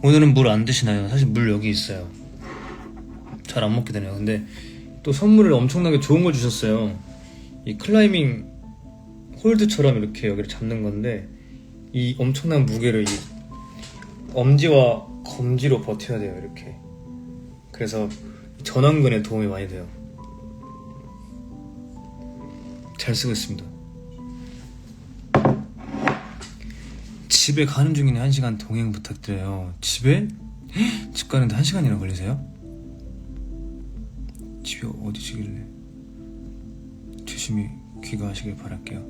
오늘은 물 안 드시나요? 사실 물 여기 있어요. 잘 안 먹게 되네요. 근데 또 선물을 엄청나게 좋은 걸 주셨어요. 이 클라이밍 홀드처럼 이렇게 여기를 잡는 건데 이 엄청난 무게를 이 엄지와 검지로 버텨야 돼요. 이렇게. 그래서 전완근에 도움이 많이 돼요. 잘 쓰고 있습니다. 집에 가는 중이니 1시간 동행 부탁드려요. 집에? 집 가는데 1시간이나 걸리세요? 집이 어디시길래? 조심히 귀가하시길 바랄게요.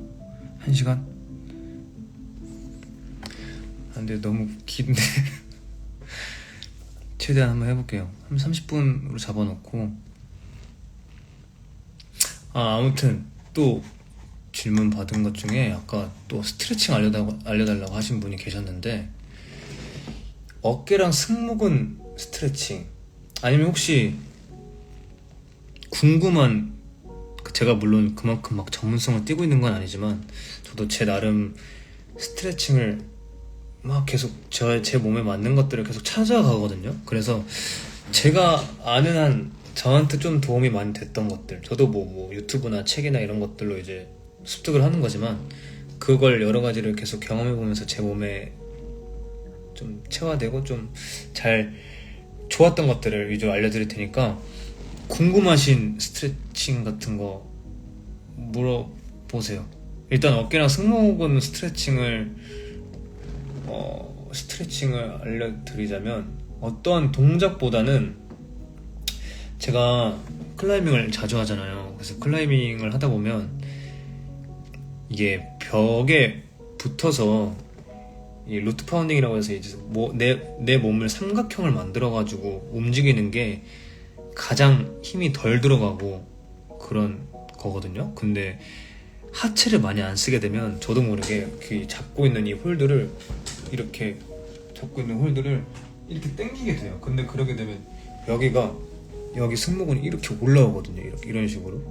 1시간? 근데 너무 긴데 최대한 한번 해볼게요. 한 30분으로 잡아놓고. 아무튼 또 질문 받은 것 중에 아까 또 스트레칭 알려달라고 하신 분이 계셨는데, 어깨랑 승모근 스트레칭 아니면 혹시 궁금한, 제가 물론 그만큼 막 전문성을 띄고 있는 건 아니지만 저도 제 나름 스트레칭을 막 계속 제 몸에 맞는 것들을 계속 찾아가거든요. 그래서 제가 아는 한 저한테 좀 도움이 많이 됐던 것들, 저도 뭐 유튜브나 책이나 이런 것들로 이제 습득을 하는 거지만 그걸 여러 가지를 계속 경험해 보면서 제 몸에 좀 체화되고 좀 잘 좋았던 것들을 위주로 알려드릴 테니까 궁금하신 스트레칭 같은 거 물어보세요. 일단 어깨랑 승모근 스트레칭을 알려드리자면, 어떠한 동작보다는 제가 클라이밍을 자주 하잖아요. 그래서 클라이밍을 하다 보면 이게 벽에 붙어서 이 루트 파운딩이라고 해서 이제 내 몸을 삼각형을 만들어가지고 움직이는 게 가장 힘이 덜 들어가고 그런 거거든요. 근데 하체를 많이 안 쓰게 되면 저도 모르게 그 잡고 있는 이 홀드를 이렇게 당기게 돼요. 근데 그러게 되면 여기 승모근이 이렇게 올라오거든요. 이런 식으로.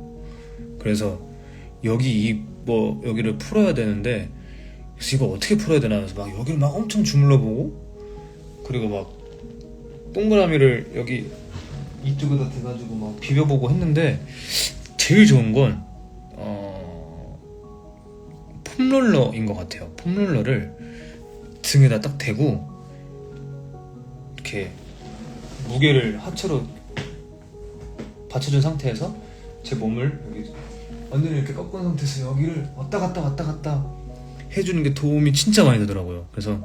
그래서 여기를 풀어야 되는데, 그래서 이거 어떻게 풀어야 되나 해서 막 여기를 막 엄청 주물러 보고, 그리고 막 동그라미를 여기 이쪽에다 대가지고 막 비벼보고 했는데, 제일 좋은 건 폼롤러인 것 같아요. 폼롤러를 등에다 딱 대고 이렇게 무게를 하체로 받쳐준 상태에서 제 몸을 여기 완전히 이렇게 꺾은 상태에서 여기를 왔다 갔다 해주는 게 도움이 진짜 많이 되더라고요. 그래서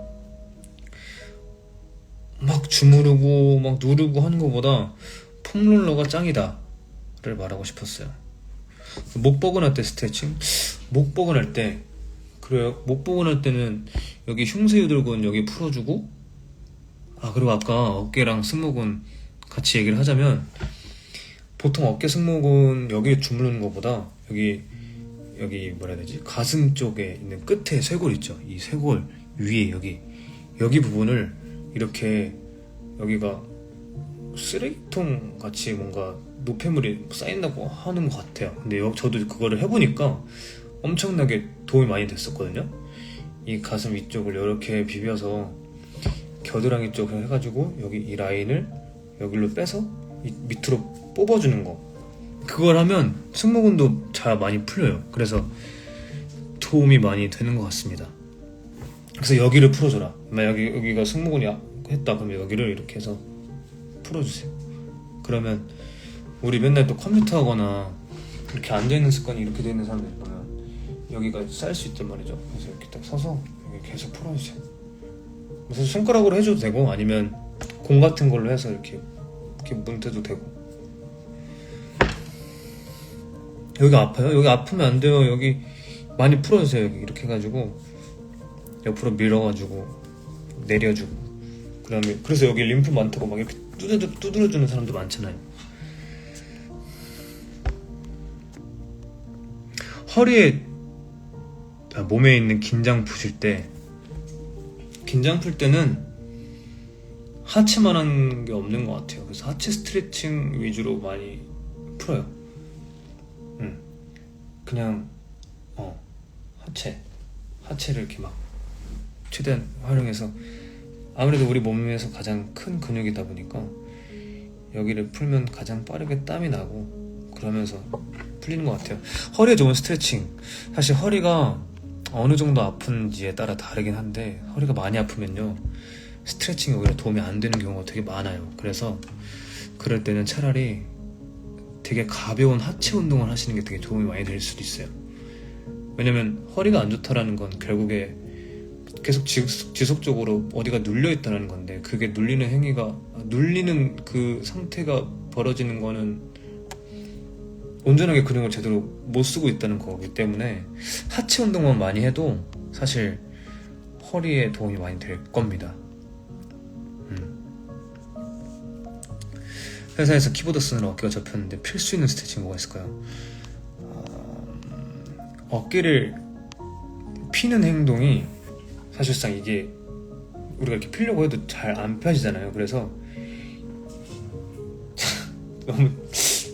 막 주무르고 막 누르고 하는 것보다 폼롤러가 짱이다를 말하고 싶었어요. 목 뻐근할 때 스트레칭? 목 뻐근할 때는 여기 흉쇄유돌근 여기 풀어주고, 그리고 아까 어깨랑 승모근 같이 얘기를 하자면, 보통 어깨 승모근 여기에 주무르는 것보다 여기 뭐라 해야 되지? 가슴 쪽에 있는 끝에 쇄골 있죠? 이 쇄골 위에 여기 부분을 이렇게, 여기가 쓰레기통 같이 뭔가 노폐물이 쌓인다고 하는 것 같아요. 근데 저도 그거를 해보니까 엄청나게 도움이 많이 됐었거든요. 이 가슴 위쪽을 이렇게 비벼서 겨드랑이 쪽을 해가지고 여기 이 라인을 여기로 빼서 밑으로 뽑아주는 거, 그걸 하면 승모근도 잘 많이 풀려요. 그래서 도움이 많이 되는 것 같습니다. 그래서 여기를 풀어줘라. 여기가 승모근이 했다 그러면 여기를 이렇게 해서 풀어주세요. 그러면 우리 맨날 또 컴퓨터 하거나 이렇게 앉아있는 습관이 이렇게 되어 있는 사람들 보면 여기가 쌓일 수 있단 말이죠. 그래서 이렇게 딱 서서 여기 계속 풀어주세요. 그래서 손가락으로 해줘도 되고, 아니면 공 같은 걸로 해서 이렇게 문대도 되고. 여기 아파요? 여기 아프면 안 돼요. 여기 많이 풀어주세요. 여기 이렇게 해가지고 옆으로 밀어가지고 내려주고, 그다음에 그래서 여기 림프 많다고 막 이렇게 두드려주는 사람도 많잖아요. 허리에 몸에 있는 긴장 풀 때는 하체만 하는 게 없는 것 같아요. 그래서 하체 스트레칭 위주로 많이 풀어요. 그냥 하체를 이렇게 막 최대한 활용해서 아무래도 우리 몸에서 가장 큰 근육이다 보니까 여기를 풀면 가장 빠르게 땀이 나고 그러면서 풀리는 것 같아요. 허리에 좋은 스트레칭. 사실 허리가 어느 정도 아픈지에 따라 다르긴 한데 허리가 많이 아프면요 스트레칭이 오히려 도움이 안 되는 경우가 되게 많아요. 그래서 그럴 때는 차라리 되게 가벼운 하체 운동을 하시는 게 되게 도움이 많이 될 수도 있어요. 왜냐면 허리가 안 좋다라는 건 결국에 계속 지속적으로 어디가 눌려 있다는 건데, 그게 눌리는 그 상태가 벌어지는 거는 온전하게 근육을 제대로 못 쓰고 있다는 거기 때문에 하체 운동만 많이 해도 사실 허리에 도움이 많이 될 겁니다. 회사에서 키보드 쓰느라 어깨가 접혔는데 필 수 있는 스트레칭 뭐가 있을까요? 어깨를 피는 행동이 사실상 이게 우리가 이렇게 피려고 해도 잘 안 펴지잖아요. 그래서 너무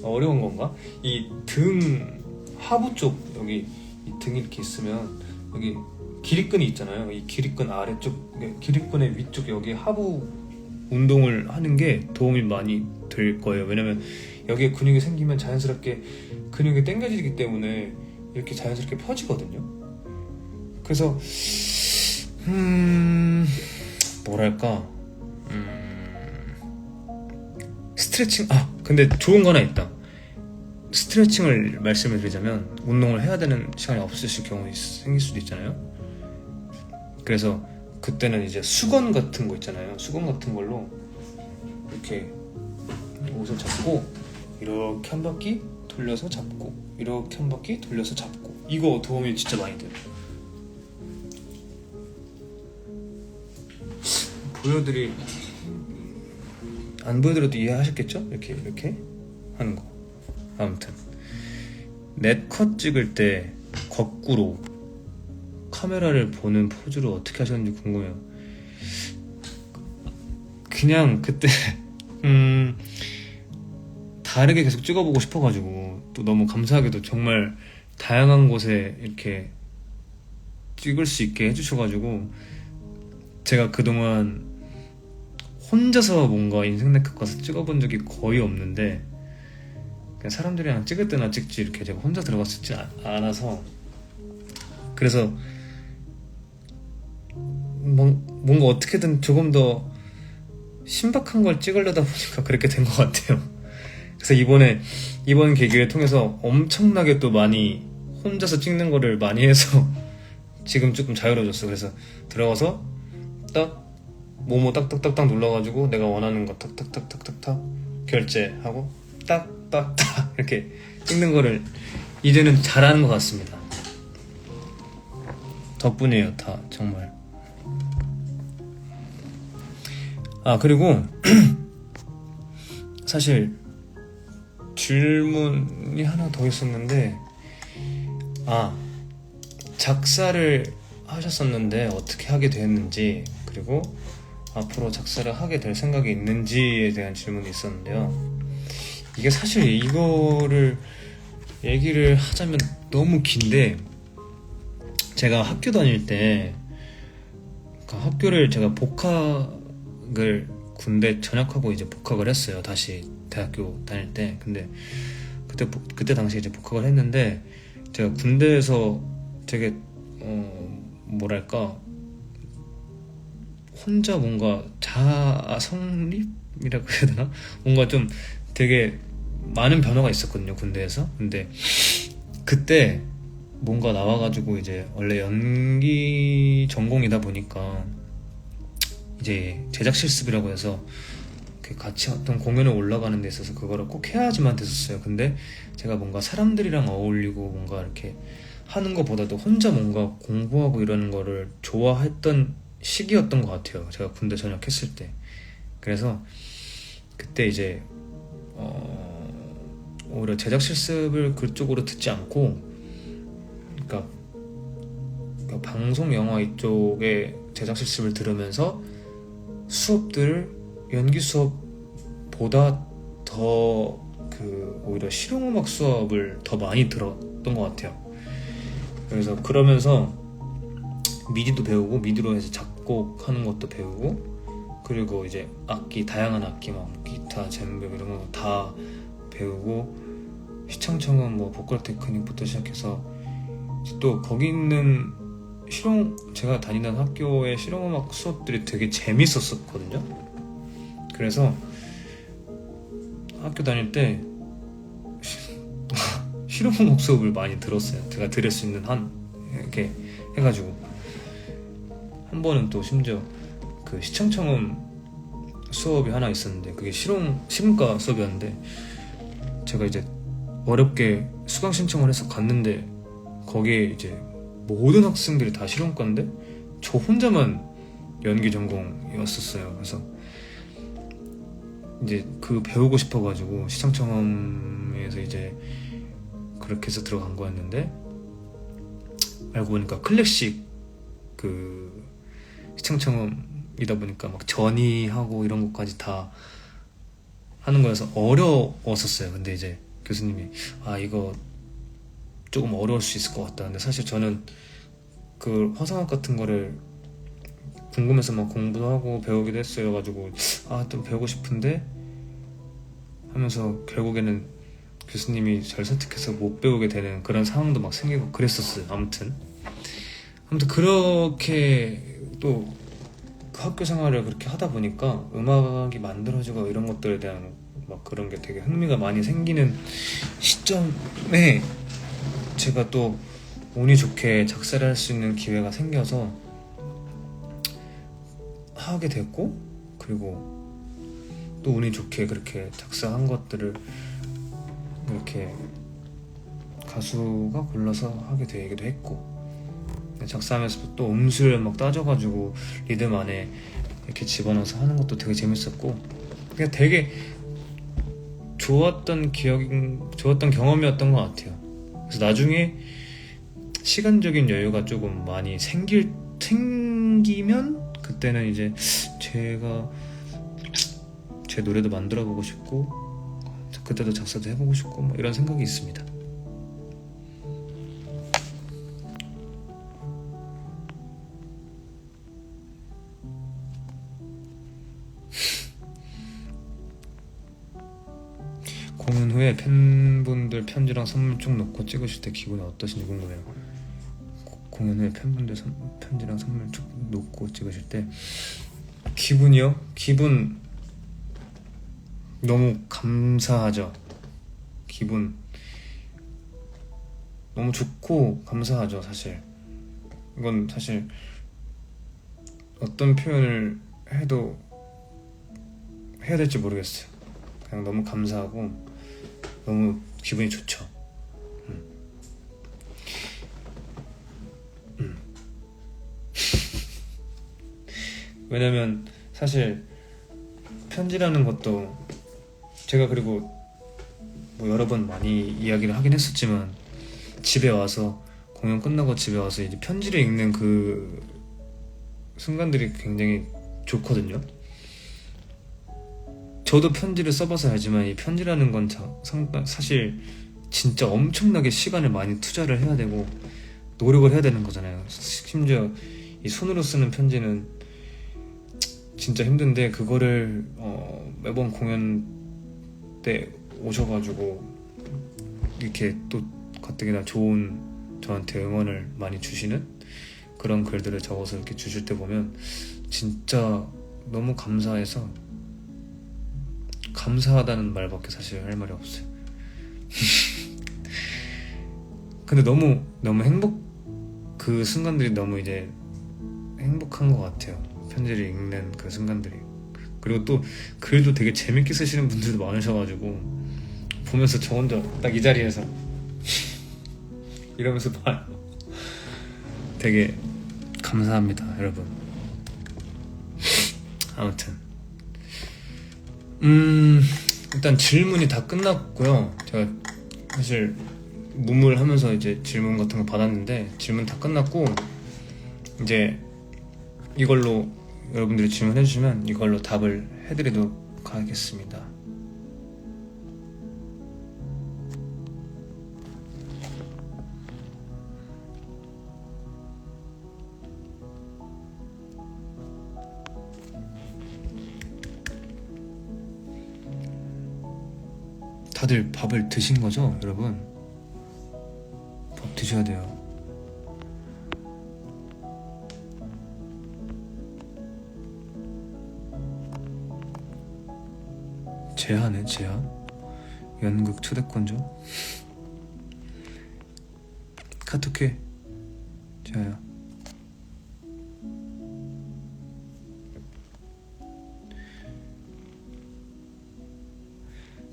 어려운 건가? 이 등 하부 쪽 여기 이 등이 이렇게 있으면 여기 기립근이 있잖아요. 이 기립근 아래쪽, 기립근의 위쪽 여기 하부 운동을 하는 게 도움이 많이 될 거예요. 왜냐면 여기에 근육이 생기면 자연스럽게 근육이 당겨지기 때문에 이렇게 자연스럽게 펴지거든요. 그래서 뭐랄까 스트레칭, 근데 좋은 거 하나 있다. 스트레칭을 말씀을 드리자면 운동을 해야 되는 시간이 없으실 경우 생길 수도 있잖아요. 그래서 그때는 이제 수건 같은 거 있잖아요. 수건 같은 걸로 이렇게 옷을 잡고 이렇게 한 바퀴 돌려서 잡고 이렇게 한 바퀴 돌려서 잡고, 이거 도움이 진짜 많이 돼요. 안 보여드려도 이해하셨겠죠? 이렇게 하는 거. 아무튼 넷컷 찍을 때 거꾸로 카메라를 보는 포즈를 어떻게 하셨는지 궁금해요. 그냥 그때 다르게 계속 찍어보고 싶어가지고, 또 너무 감사하게도 정말 다양한 곳에 이렇게 찍을 수 있게 해주셔가지고 제가 그동안 혼자서 뭔가 인생 네컷 가서 찍어본 적이 거의 없는데, 그냥 사람들이랑 찍을 때나 찍지 이렇게 제가 혼자 들어갔었지 않아서, 그래서 뭔가 어떻게든 조금 더 신박한 걸 찍으려다 보니까 그렇게 된 것 같아요. 그래서 이번 계기를 통해서 엄청나게 또 많이 혼자서 찍는 거를 많이 해서 지금 조금 자유로워졌어. 그래서 들어가서 딱 모모 딱딱딱딱 눌러가지고 내가 원하는 거 탁탁탁탁탁탁 결제하고 딱딱딱 이렇게 찍는 거를 이제는 잘하는 것 같습니다. 덕분이에요, 다 정말. 그리고 사실 질문이 하나 더 있었는데, 작사를 하셨었는데 어떻게 하게 됐는지, 그리고 앞으로 작사를 하게 될 생각이 있는지에 대한 질문이 있었는데요. 이게 사실 이거를 얘기를 하자면 너무 긴데, 제가 학교 다닐 때 학교를 제가 복학을 군대 전역하고 이제 복학을 했어요. 다시 대학교 다닐 때. 근데 그때 당시에 이제 복학을 했는데, 제가 군대에서 되게 뭐랄까 혼자 뭔가 자아 성립이라고 해야 되나? 뭔가 좀 되게 많은 변화가 있었거든요, 군대에서. 근데 그때 뭔가 나와가지고 이제 원래 연기 전공이다 보니까 이제 제작 실습이라고 해서 같이 어떤 공연에 올라가는 데 있어서 그거를 꼭 해야지만 됐었어요. 근데 제가 뭔가 사람들이랑 어울리고 뭔가 이렇게 하는 것보다도 혼자 뭔가 공부하고 이러는 거를 좋아했던 시기였던 것 같아요, 제가 군대 전역했을 때. 그래서 그때 이제 오히려 제작 실습을 그쪽으로 듣지 않고, 그러니까 방송 영화 이쪽에 제작 실습을 들으면서 수업들을 연기 수업보다 더 오히려 실용음악 수업을 더 많이 들었던 것 같아요. 그러면서 미디도 배우고, 미디로 해서 작곡하는 것도 배우고, 그리고 이제 악기, 다양한 악기 막 기타, 젬베 이런 거 다 배우고, 시청청은 뭐 보컬 테크닉부터 시작해서 또 거기 있는 제가 다니는 학교의 실용음악 수업들이 되게 재밌었거든요. 그래서 학교 다닐 때 실용음악 수업을 많이 들었어요. 제가 들을 수 있는 한 이렇게 해가지고, 한 번은 또 심지어 그 시청청음 수업이 하나 있었는데, 그게 실용과 수업이었는데, 제가 이제 어렵게 수강 신청을 해서 갔는데, 거기에 이제 모든 학생들이 다 실용과인데 저 혼자만 연기 전공이었었어요. 그래서 이제 그 배우고 싶어가지고 시청청음에서 이제 그렇게 해서 들어간 거였는데, 알고 보니까 클래식 그 시청청음이다 보니까 막 전이하고 이런 것까지 다 하는 거여서 어려웠었어요. 근데 이제 교수님이 이거 조금 어려울 수 있을 것 같다. 근데 사실 저는 그 화성학 같은 거를 궁금해서 막 공부도 하고 배우기도 했어요. 가지고 좀 배우고 싶은데 하면서 결국에는 교수님이 절 설득해서 못 배우게 되는 그런 상황도 막 생기고 그랬었어요. 아무튼 그렇게 또 그 학교 생활을 그렇게 하다 보니까 음악이 만들어지고 이런 것들에 대한 막 그런 게 되게 흥미가 많이 생기는 시점에 제가 또 운이 좋게 작사를 할 수 있는 기회가 생겨서 하게 됐고, 그리고 또 운이 좋게 그렇게 작사한 것들을 이렇게 가수가 골라서 하게 되기도 했고, 작사하면서 또 음수를 막 따져가지고 리듬 안에 이렇게 집어넣어서 하는 것도 되게 재밌었고, 그냥 되게 좋았던 경험이었던 것 같아요. 그래서 나중에 시간적인 여유가 조금 많이 생기면 그때는 이제 제가 제 노래도 만들어보고 싶고, 그때도 작사도 해보고 싶고 뭐 이런 생각이 있습니다. 공연 후에 팬분들 편지랑 선물 쭉 넣고 찍으실 때 기분이 어떠신지 궁금해요. 공연 후에 팬분들 편지랑 선물 쭉 놓고 찍으실 때 기분이요? 기분 너무 감사하죠. 기분 너무 좋고 감사하죠. 사실 이건 사실 어떤 표현을 해도 해야 될지 모르겠어요. 그냥 너무 감사하고 너무 기분이 좋죠. 왜냐면 사실 편지라는 것도 제가 그리고 뭐 여러 번 많이 이야기를 하긴 했었지만, 집에 와서 공연 끝나고 집에 와서 이제 편지를 읽는 그 순간들이 굉장히 좋거든요. 저도 편지를 써봐서 알지만 이 편지라는 건 사실 진짜 엄청나게 시간을 많이 투자를 해야 되고 노력을 해야 되는 거잖아요. 심지어 이 손으로 쓰는 편지는 진짜 힘든데, 그거를 매번 공연 때 오셔가지고 이렇게 또 가뜩이나 좋은 저한테 응원을 많이 주시는 그런 글들을 적어서 이렇게 주실 때 보면 진짜 너무 감사해서, 감사하다는 말밖에 사실 할 말이 없어요. 근데 너무 그 순간들이 너무 이제 행복한 것 같아요. 편지를 읽는 그 순간들이. 그리고 또 글도 되게 재밌게 쓰시는 분들도 많으셔가지고 보면서 저 혼자 딱 이 자리에서 이러면서 봐요. 되게 감사합니다, 여러분. 아무튼 일단 질문이 다 끝났고요. 제가 사실 무물하면서 이제 질문 같은 거 받았는데 질문 다 끝났고, 이제 이걸로 여러분들이 질문해 주시면 이걸로 답을 해드리도록 하겠습니다. 다들 밥을 드신 거죠, 여러분? 밥 드셔야 돼요. 제하네, 제하. 연극 초대권죠. 카톡해, 제하야.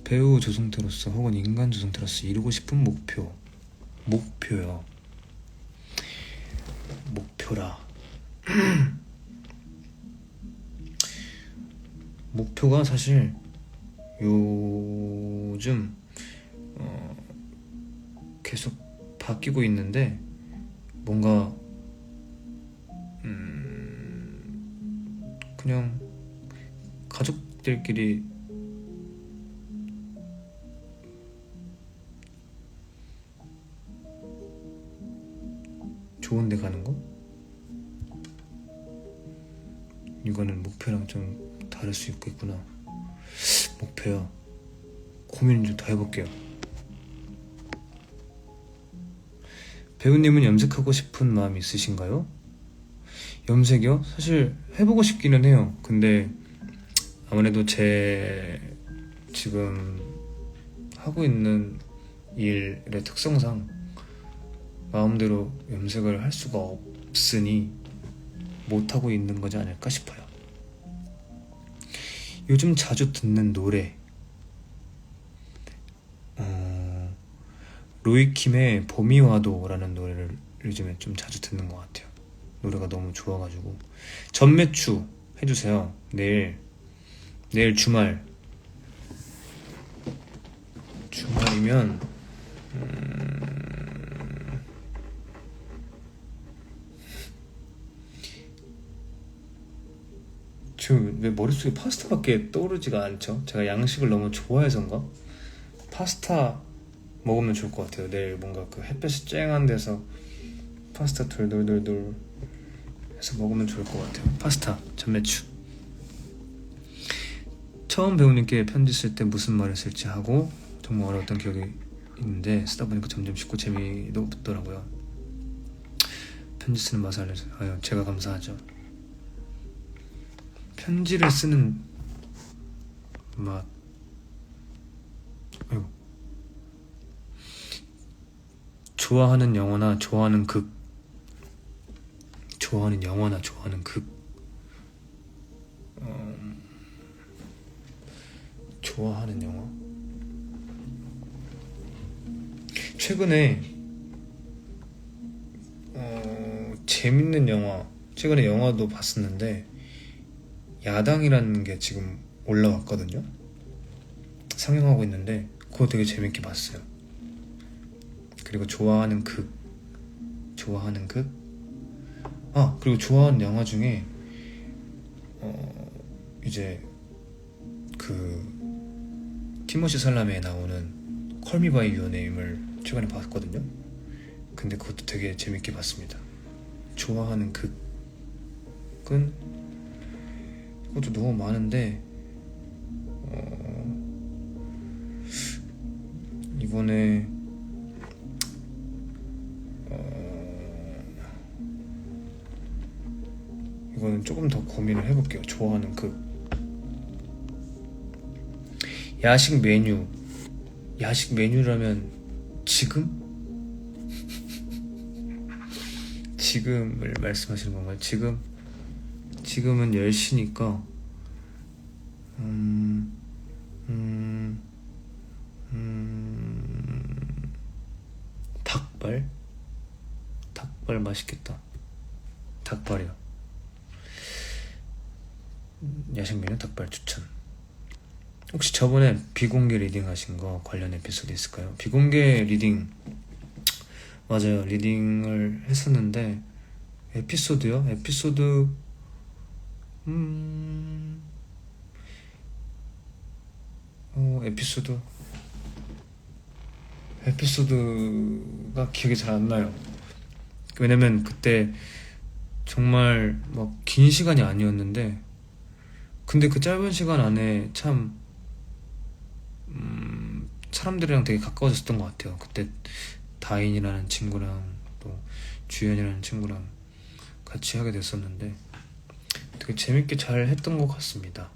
배우 조성태로서 혹은 인간 조성태로서 이루고 싶은 목표요. 목표라. 목표가 사실 요즘 계속 바뀌고 있는데 뭔가 그냥 가족들끼리 좋은 데 가는 거? 이거는 목표랑 좀 다를 수 있겠구나. 목표요. 고민 좀 더 해볼게요. 배우님은 염색하고 싶은 마음이 있으신가요? 염색이요? 사실 해보고 싶기는 해요. 근데 아무래도 제 지금 하고 있는 일의 특성상 마음대로 염색을 할 수가 없으니 못하고 있는 거지 않을까 싶어요. 요즘 자주 듣는 노래 로이킴의 봄이 와도라는 노래를 요즘에 좀 자주 듣는 것 같아요. 노래가 너무 좋아가지고. 전매추 해주세요. 내일 주말이면 지금 왜 머릿속에 파스타밖에 떠오르지가 않죠? 제가 양식을 너무 좋아해서인가? 파스타 먹으면 좋을 것 같아요. 내일 뭔가 그 햇볕이 쨍한 데서 파스타 돌돌돌돌 해서 먹으면 좋을 것 같아요. 파스타, 전매추. 처음 배우님께 편지 쓸 때 무슨 말을 쓸지 하고 정말 어려웠던 기억이 있는데 쓰다 보니까 점점 쉽고 재미도 붙더라고요. 편지 쓰는 맛을 알려줘요. 제가 감사하죠. 편지를 쓰는 맛. 아이고. 좋아하는 영화나 좋아하는 극. 좋아하는 영화나 좋아하는 극. 좋아하는 영화. 최근에 재밌는 영화. 최근에 영화도 봤었는데 야당이라는 게 지금 올라왔거든요. 상영하고 있는데 그거 되게 재밌게 봤어요. 그리고 좋아하는 극. 그리고 좋아하는 영화 중에 이제 그 티모시 살라메에 나오는 Call Me By Your Name을 최근에 봤거든요. 근데 그것도 되게 재밌게 봤습니다. 좋아하는 극은 그것도 너무 많은데 이번에 이거는 조금 더 고민을 해볼게요. 좋아하는 야식 메뉴라면 지금을 말씀하시는 건가요? 지금은 10시니까 닭발 맛있겠다. 닭발이요. 야식 메뉴 닭발 추천. 혹시 저번에 비공개 리딩 하신 거 관련 에피소드 있을까요? 비공개 리딩 맞아요. 리딩을 했었는데 에피소드요? 에피소드가 기억이 잘 안 나요. 왜냐면 그때 정말 막 긴 시간이 아니었는데 근데 그 짧은 시간 안에 참 사람들이랑 되게 가까워졌던 것 같아요. 그때 다인이라는 친구랑 또 주연이라는 친구랑 같이 하게 됐었는데 되게 재밌게 잘 했던 것 같습니다.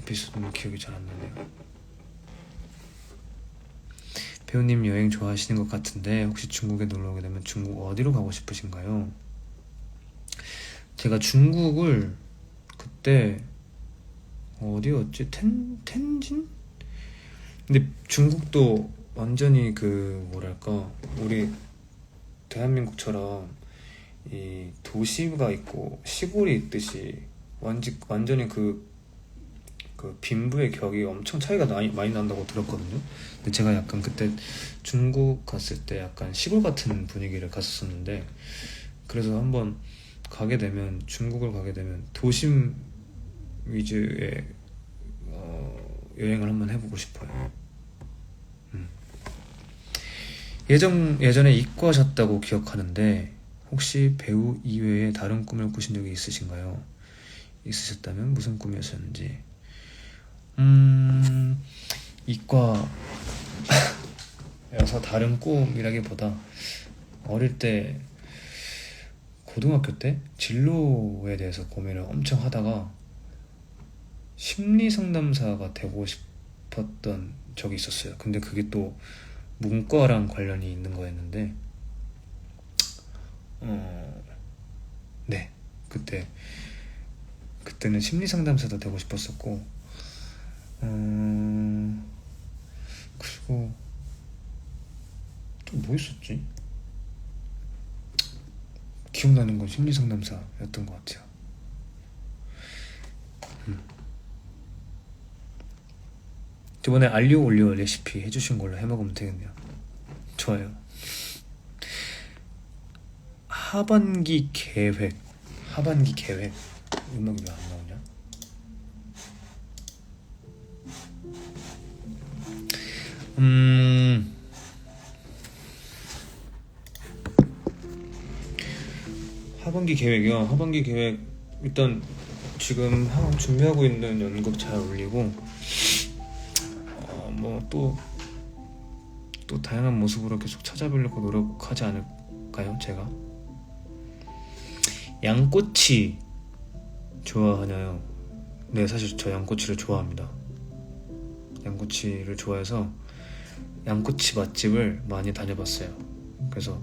에피소드는 기억이 잘 안 나네요. 배우님 여행 좋아하시는 것 같은데 혹시 중국에 놀러 오게 되면 중국 어디로 가고 싶으신가요? 제가 중국을 그때 어디였지? 텐진? 근데 중국도 완전히 그 뭐랄까 우리 대한민국처럼 이 도시가 있고 시골이 있듯이 완전히 그 빈부의 격이 엄청 차이가 많이 난다고 들었거든요. 근데 제가 약간 그때 중국 갔을 때 약간 시골 같은 분위기를 갔었었는데 그래서 한번 중국을 가게 되면 도심 위주의 여행을 한번 해보고 싶어요. 예전에 이과셨다고 기억하는데 혹시 배우 이외에 다른 꿈을 꾸신 적이 있으신가요? 있으셨다면 무슨 꿈이었는지. 이과여서 다른 꿈이라기보다 어릴 때 고등학교 때 진로에 대해서 고민을 엄청 하다가 심리상담사가 되고 싶었던 적이 있었어요. 근데 그게 또 문과랑 관련이 있는 거였는데 네, 그때는 심리상담사도 되고 싶었었고 그리고 또 뭐 있었지? 기억나는 건 심리상담사였던 것 같아요. 이번에 알리오 올리오 레시피 해주신 걸로 해먹으면 되겠네요. 좋아요. 하반기 계획 음악이 왜 안 나오냐? 하반기 계획이요. 하반기 계획 일단 지금 준비하고 있는 연극 잘 올리고 뭐 또 다양한 모습으로 계속 찾아보려고 노력하지 않을까요? 제가 양꼬치 좋아하나요? 네, 사실 저 양꼬치를 좋아합니다. 양꼬치를 좋아해서 양꼬치 맛집을 많이 다녀봤어요. 그래서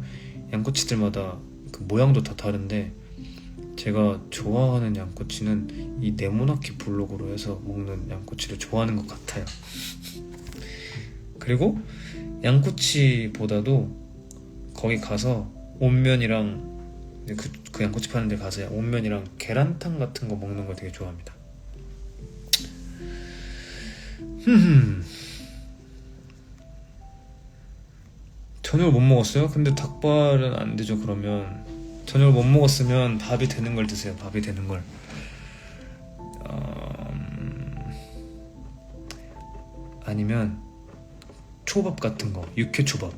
양꼬치들마다 그 모양도 다 다른데 제가 좋아하는 양꼬치는 이 네모나키 블록으로 해서 먹는 양꼬치를 좋아하는 것 같아요. 그리고 양꼬치보다도 거기 가서 온면이랑 그 양꼬치 파는 데 가서 온면이랑 계란탕 같은 거 먹는 걸 되게 좋아합니다. 저녁을 못 먹었어요? 근데 닭발은 안 되죠. 그러면 저녁을 못 먹었으면 밥이 되는 걸 드세요. 밥이 되는 걸. 아니면 초밥 같은 거, 육회초밥.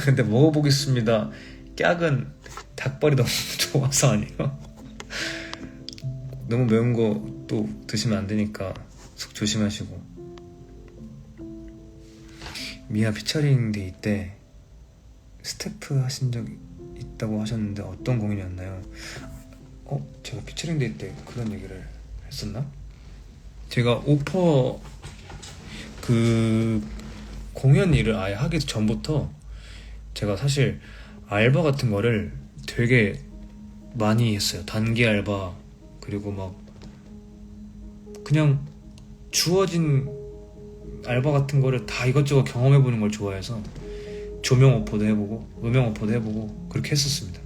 근데 먹어보겠습니다. 깍은 닭발이 너무 좋아서 아니에요? 너무 매운 거 또 드시면 안 되니까 속 조심하시고. 미아 피처링 데이 때 스태프 하신 적 있다고 하셨는데 어떤 공연이었나요? 제가 피처링 데이 때 그런 얘기를 했었나? 제가 오퍼 그 공연 일을 아예 하기 전부터 제가 사실 알바 같은 거를 되게 많이 했어요. 단기 알바, 그리고 막 그냥 주어진 알바 같은 거를 다 이것저것 경험해보는 걸 좋아해서 조명 오퍼도 해보고 음영 오퍼도 해보고 그렇게 했었습니다.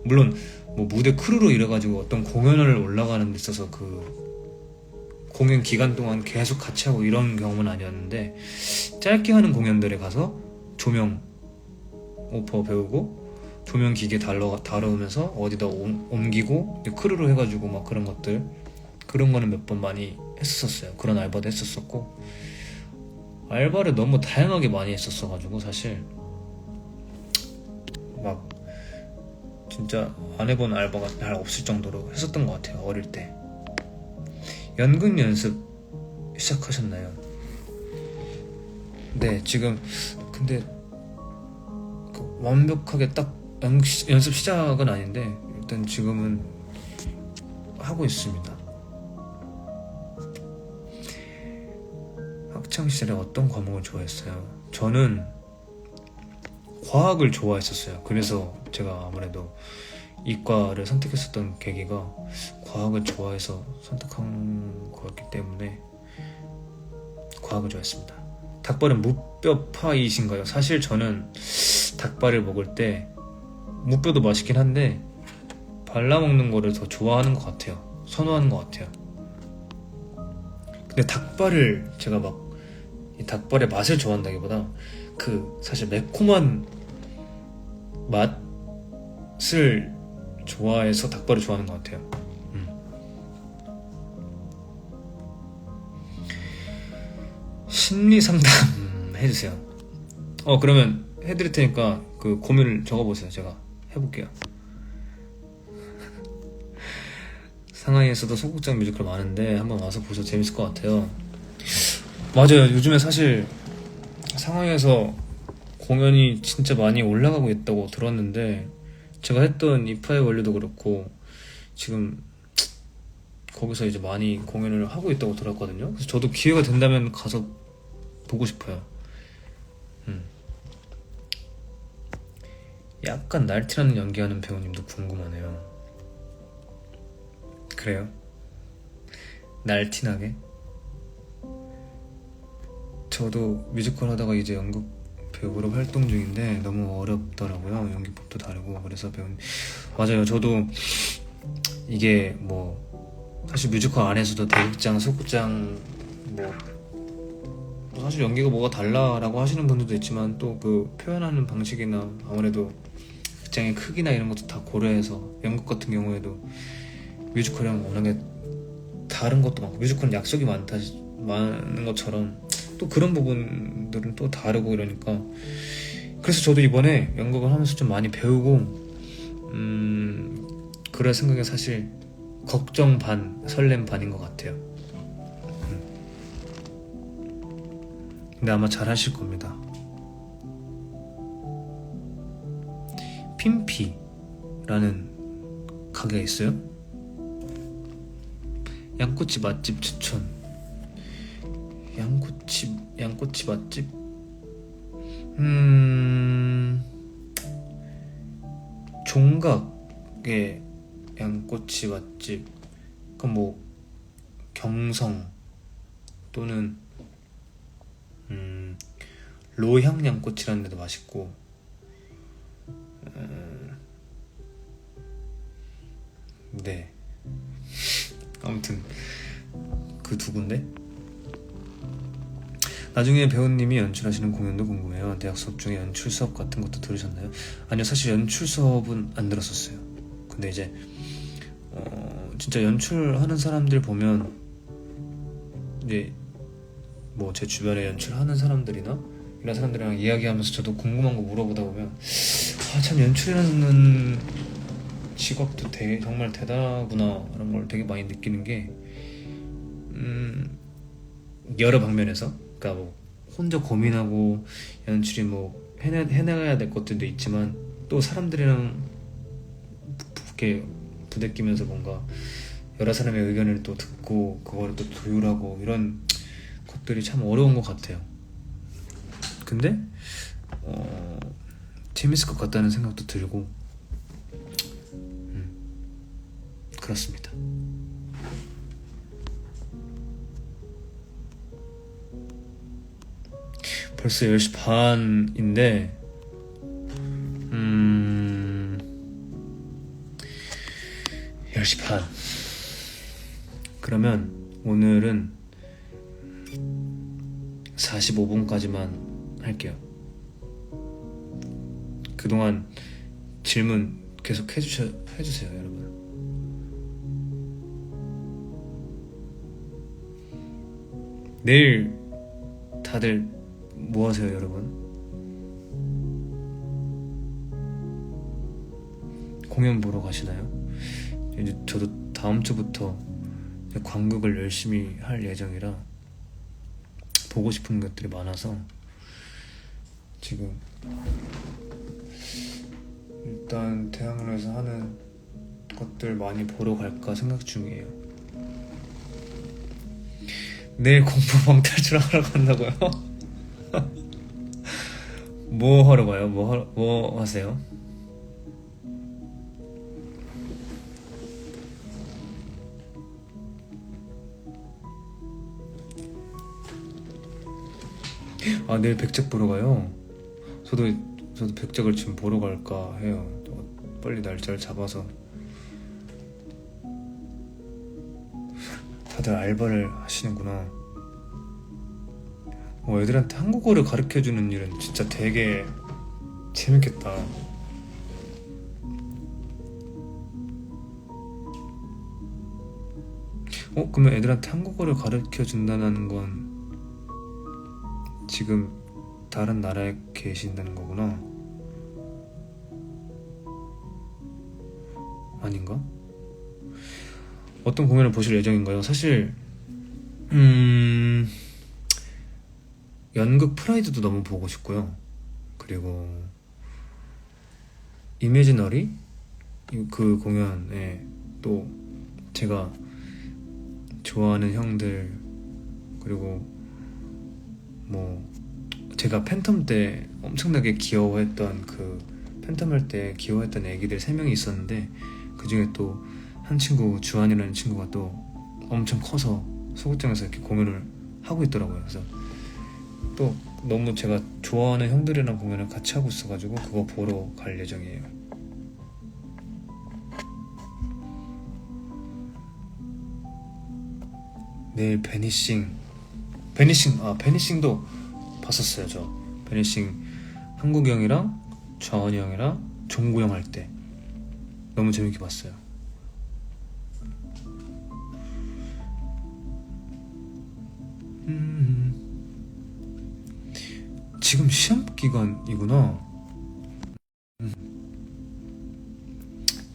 물론 뭐 무대 크루로 일해가지고 어떤 공연을 올라가는 데 있어서 그 공연 기간 동안 계속 같이 하고 이런 경험은 아니었는데 짧게 하는 공연들에 가서 조명 오퍼 배우고 조명 기계 다루면서 어디다 옮기고 크루로 해가지고 막 그런 것들, 그런 거는 몇 번 많이 했었어요. 그런 알바도 했었었고 알바를 너무 다양하게 많이 했었어가지고 사실 막 진짜 안 해본 알바가 잘 없을 정도로 했었던 것 같아요. 어릴 때. 연극 연습 시작하셨나요? 네, 지금 근데 완벽하게 딱 연습 시작은 아닌데 일단 지금은 하고 있습니다. 학창 시절에 어떤 과목을 좋아했어요? 저는 과학을 좋아했었어요. 그래서 제가 아무래도 이과를 선택했었던 계기가 과학을 좋아해서 선택한 거였기 때문에 과학을 좋아했습니다. 닭발은 무뼈파이신가요? 사실 저는 닭발을 먹을 때 무뼈도 맛있긴 한데 발라먹는 거를 더 좋아하는 것 같아요. 선호하는 것 같아요. 근데 닭발을 제가 막 이 닭발의 맛을 좋아한다기보다 사실 매콤한 맛을 좋아해서 닭발을 좋아하는 것 같아요. 심리 상담 해주세요. 그러면 해드릴 테니까 그 고민을 적어보세요. 제가 해볼게요. 상하이에서도 소극장 뮤지컬 많은데 한번 와서 보셔도 재밌을 것 같아요. 맞아요. 요즘에 사실 상하이에서 공연이 진짜 많이 올라가고 있다고 들었는데 제가 했던 이파의 원료도 그렇고 지금 거기서 이제 많이 공연을 하고 있다고 들었거든요. 그래서 저도 기회가 된다면 가서 보고 싶어요. 약간 날티나는 연기하는 배우님도 궁금하네요. 그래요? 날티나게? 저도 뮤지컬 하다가 이제 연극 배우로 활동 중인데 너무 어렵더라고요. 연기법도 다르고. 그래서 맞아요. 저도 이게 뭐 사실 뮤지컬 안에서도 대극장, 소극장 뭐 사실 연기가 뭐가 달라라고 하시는 분들도 있지만 또 그 표현하는 방식이나 아무래도 극장의 크기나 이런 것도 다 고려해서 연극 같은 경우에도 뮤지컬이랑 워낙에 다른 것도 많고 뮤지컬은 약속이 많은 것처럼 또 그런 부분들은 또 다르고 이러니까 그래서 저도 이번에 연극을 하면서 좀 많이 배우고 그럴 생각에 사실 걱정 반 설렘 반인 것 같아요. 근데 아마 잘 하실 겁니다. 핀피라는 가게가 있어요? 양꼬치 맛집 추천. 양꼬치 맛집? 종각의 양꼬치 맛집. 그럼 뭐 경성 또는 로향 양꼬치라는 데도 맛있고 네 아무튼 그 두 군데. 나중에 배우님이 연출하시는 공연도 궁금해요. 대학 수업 중에 연출 수업 같은 것도 들으셨나요? 아니요, 사실 연출 수업은 안 들었었어요. 근데 이제 진짜 연출하는 사람들 보면 이제 뭐 제 주변에 연출하는 사람들이나 이런 사람들이랑 이야기하면서 저도 궁금한 거 물어보다 보면 참 연출이라는 직업도 되게 정말 대단하구나 라는 걸 되게 많이 느끼는 게 여러 방면에서 그러니까 뭐 혼자 고민하고 연출이 뭐 해나가야 될 것들도 있지만 또 사람들이랑 이렇게 부대끼면서 뭔가 여러 사람의 의견을 또 듣고 그거를 또 조율하고 이런 것들이 참 어려운 것 같아요. 근데 재밌을 것 같다는 생각도 들고 그렇습니다. 벌써 10시 반인데 10시 반. 그러면 오늘은 45분까지만 할게요. 그동안 질문 계속 해주세요, 여러분. 내일 다들 뭐 하세요, 여러분? 공연 보러 가시나요? 이제 저도 다음 주부터 관극을 열심히 할 예정이라 보고 싶은 것들이 많아서 지금 일단 대학로에서 하는 것들 많이 보러 갈까 생각 중이에요. 내일 공부 방탈출 하러 간다고요? 뭐 하러 가요? 뭐 하세요? 아, 내일 백작 보러 가요? 저도 백작을 지금 보러 갈까 해요. 빨리 날짜를 잡아서. 다들 알바를 하시는구나. 애들한테 한국어를 가르쳐주는 일은 진짜 되게 재밌겠다. 그러면 애들한테 한국어를 가르쳐준다는 건 지금 다른 나라에 계신다는 거구나. 아닌가? 어떤 공연을 보실 예정인가요? 사실 연극 프라이드도 너무 보고 싶고요. 그리고 이매지너리 그 공연에 또 제가 좋아하는 형들, 그리고 뭐 제가 팬텀 때 엄청나게 귀여워했던 그 팬텀 할 때 귀여워했던 애기들 3명이 있었는데, 그 중에 또 한 친구, 주한이라는 친구가 또 엄청 커서 소극장에서 이렇게 공연을 하고 있더라고요. 그래서 또 너무 제가 좋아하는 형들이랑 공연을 같이 하고 있어가지고 그거 보러 갈 예정이에요. 내일 베니싱도 봤었어요. 저 베니싱 한국이 형이랑 좌원이 형이랑 종구 형 할 때 너무 재밌게 봤어요. 지금 시험 기간이구나.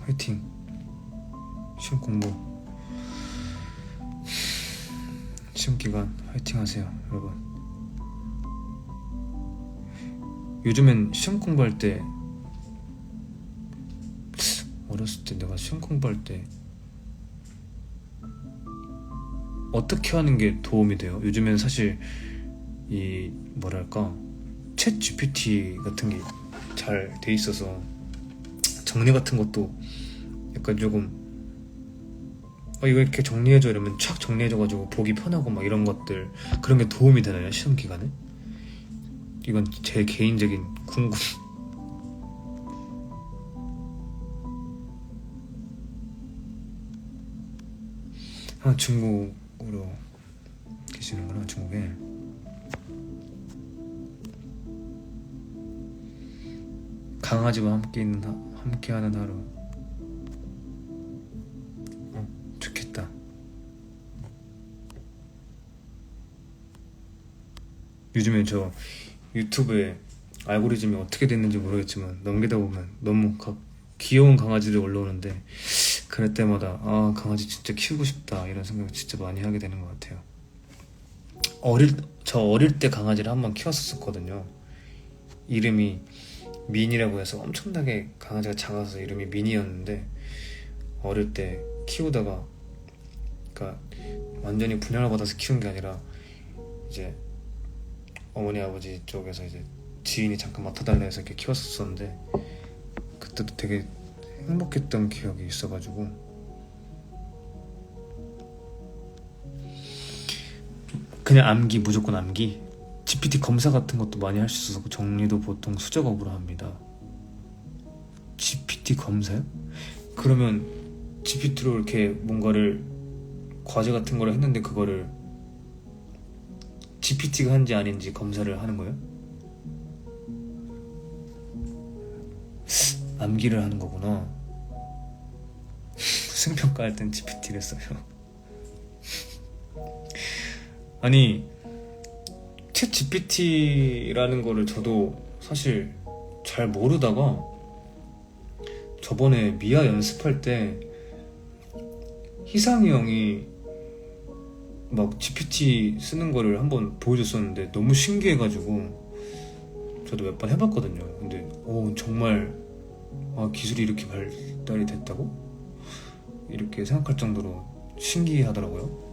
화이팅. 시험 공부, 시험 기간 화이팅 하세요, 여러분. 요즘엔 시험 공부할 때, 어렸을 때 내가 시험 공부할 때 어떻게 하는 게 도움이 돼요? 요즘엔 사실 이 뭐랄까 챗 GPT 같은 게 잘 돼 있어서 정리 같은 것도 약간 조금 이거 이렇게 정리해줘 이러면 촥 정리해줘가지고 보기 편하고 막 이런 것들, 그런 게 도움이 되나요, 시험 기간에? 이건 제 개인적인 궁금. 중국으로 계시는구나. 중국에. 강아지와 함께하는 하루. 좋겠다. 요즘에 저 유튜브에 알고리즘이 어떻게 됐는지 모르겠지만 넘기다 보면 너무 귀여운 강아지들 올라오는데, 그럴 때마다 강아지 진짜 키우고 싶다 이런 생각을 진짜 많이 하게 되는 것 같아요. 저 어릴 때 강아지를 한번 키웠었거든요. 이름이 민이라고 해서 엄청나게 강아지가 작아서 이름이 민이었는데, 어릴 때 키우다가, 그러니까 완전히 분양을 받아서 키운 게 아니라 이제 어머니 아버지 쪽에서 이제 지인이 잠깐 맡아달라 해서 이렇게 키웠었는데, 그때도 되게 행복했던 기억이 있어가지고. 그냥 무조건 암기. GPT 검사 같은 것도 많이 할 수 있어서 정리도 보통 수작업으로 합니다. GPT 검사요? 그러면 GPT로 이렇게 뭔가를 과제 같은 거를 했는데 그거를 GPT가 한지 아닌지 검사를 하는 거예요? 암기를 하는 거구나. 승평가 할 땐 GPT를 써요. 아니, 챗 GPT라는 거를 저도 사실 잘 모르다가 저번에 미아 연습할 때 희상이 형이 막 GPT 쓰는 거를 한번 보여줬었는데 너무 신기해가지고 저도 몇 번 해봤거든요. 근데 정말 기술이 이렇게 발달이 됐다고? 이렇게 생각할 정도로 신기하더라고요.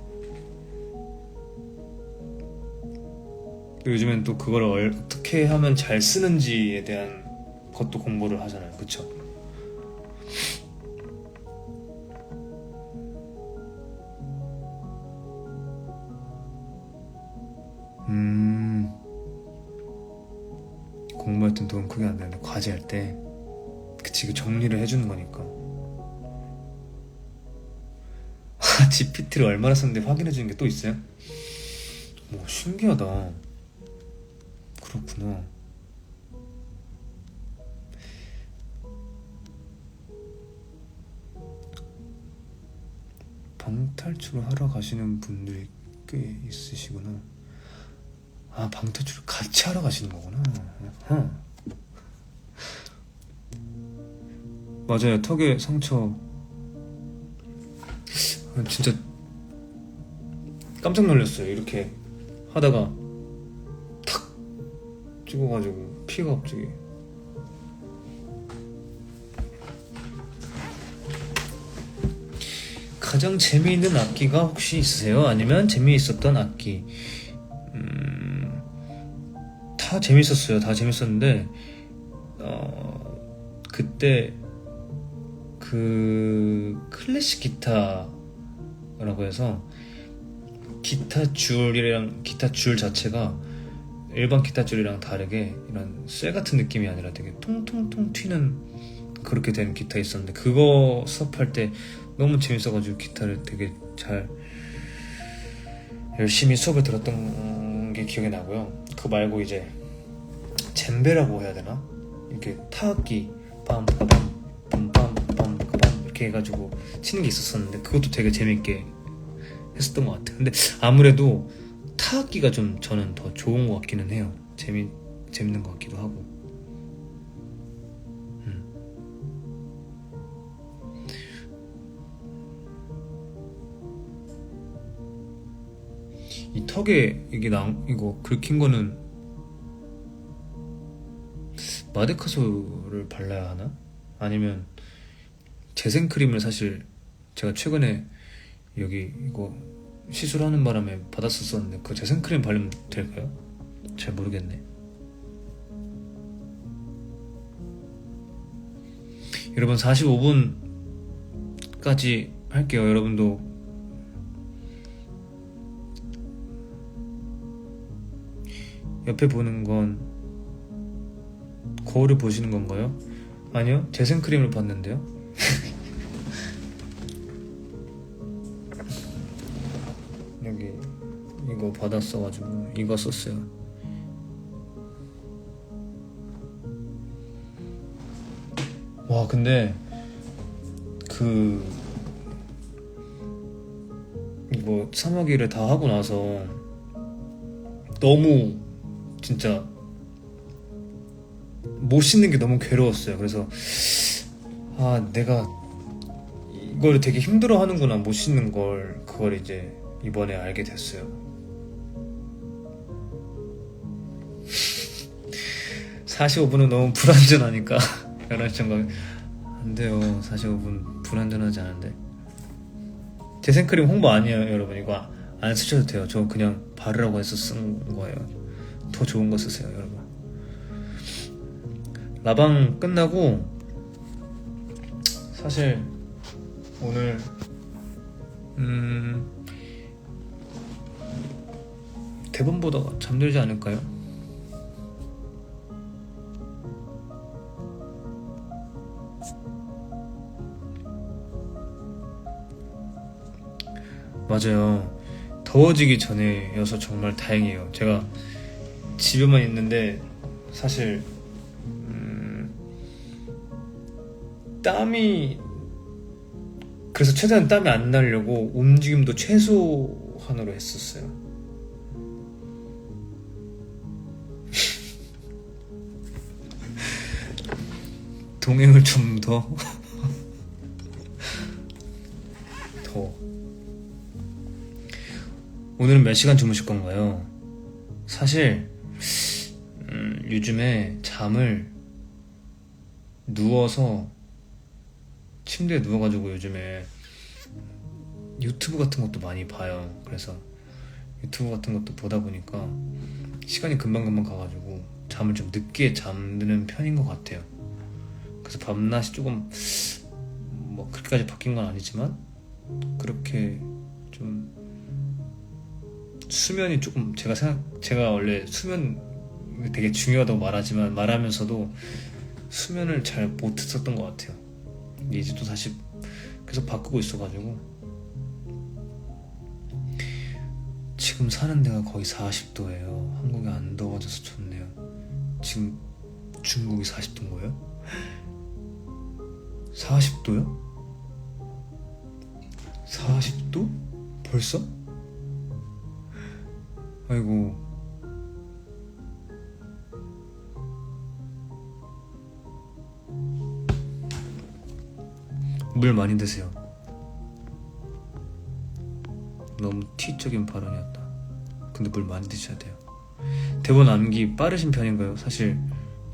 요즘엔 또 그걸 어떻게 하면 잘 쓰는지에 대한 것도 공부를 하잖아요. 그쵸? 공부할 땐 도움 크게 안 되는데 과제할 때 그치, 그 정리를 해주는 거니까. GPT를 얼마나 썼는데 확인해주는 게 또 있어요? 신기하다. 그렇구나. 방탈출을 하러 가시는 분들이 꽤 있으시구나. 방탈출을 같이 하러 가시는 거구나. 맞아요. 턱에 상처 진짜 깜짝 놀랐어요. 이렇게 하다가 탁 찍어가지고 피가 갑자기. 가장 재미있는 악기가 혹시 있으세요? 아니면 재미있었던 악기? 다 재밌었어요. 다 재밌었는데 그때 그 클래식 기타라고 해서 기타 줄 자체가 일반 기타 줄이랑 다르게 이런 쇠 같은 느낌이 아니라 되게 통통통 튀는 그렇게 된 기타 있었는데, 그거 수업할 때 너무 재밌어가지고 기타를 되게 잘 열심히 수업을 들었던 게 기억이 나고요. 그거 말고 이제 젬베라고 해야 되나? 이렇게 타악기 빰빰빰빰빰빰 이렇게 해가지고 치는 게 있었었는데, 그것도 되게 재밌게 했었던 것 같아요. 근데 아무래도 타악기가 좀 저는 더 좋은 것 같기는 해요. 재밌는 것 같기도 하고. 이 턱에 이거 긁힌 거는 마데카소를 발라야 하나? 아니면 재생크림을, 사실 제가 최근에 여기 이거 시술하는 바람에 받았었는데 그 재생크림 바르면 될까요? 잘 모르겠네. 여러분 45분까지 할게요. 여러분도 옆에 보는 건 거울을 보시는 건가요? 아니요, 재생크림을 봤는데요. 여기 이거 받았어가지고 이거 썼어요. 와, 근데 이거 사마귀를 다 하고 나서 너무 진짜 못 씻는 게 너무 괴로웠어요. 그래서 내가 이걸 되게 힘들어 하는구나, 못 씻는 걸. 그걸 이제 이번에 알게 됐어요. 45분은 너무 불안전하니까 11시 정각 안 돼요. 45분 불안전하지 않은데. 재생크림 홍보 아니에요, 여러분. 이거 안 쓰셔도 돼요. 저 그냥 바르라고 해서 쓴 거예요. 더 좋은 거 쓰세요, 여러분. 라방 끝나고 사실 오늘 대본 보다가 잠들지 않을까요? 맞아요. 더워지기 전에여서 정말 다행이에요. 제가 집에만 있는데 사실 그래서 최대한 땀이 안 나려고 움직임도 최소한으로 했었어요. 동행을 좀 더 오늘은 몇 시간 주무실 건가요? 사실 요즘에 잠을 누워서 침대에 누워가지고 요즘에 유튜브 같은 것도 많이 봐요. 그래서 유튜브 같은 것도 보다 보니까 시간이 금방금방 가가지고 잠을 좀 늦게 잠드는 편인 것 같아요. 그래서 밤낮이 조금 뭐 그렇게까지 바뀐 건 아니지만 그렇게 좀 수면이 조금 제가 원래 수면 되게 중요하다고 말하면서도 수면을 잘 못했었던 것 같아요. 이제 또 다시 계속 바꾸고 있어가지고 지금 사는 데가 거의 40도예요. 한국이 안 더워져서 좋네요. 지금 중국이 40도인 거예요? 40도요? 40도? 벌써? 아이고. 물 많이 드세요. 너무 T적인 발언이었다. 근데 물 많이 드셔야 돼요. 대본 암기 빠르신 편인가요? 사실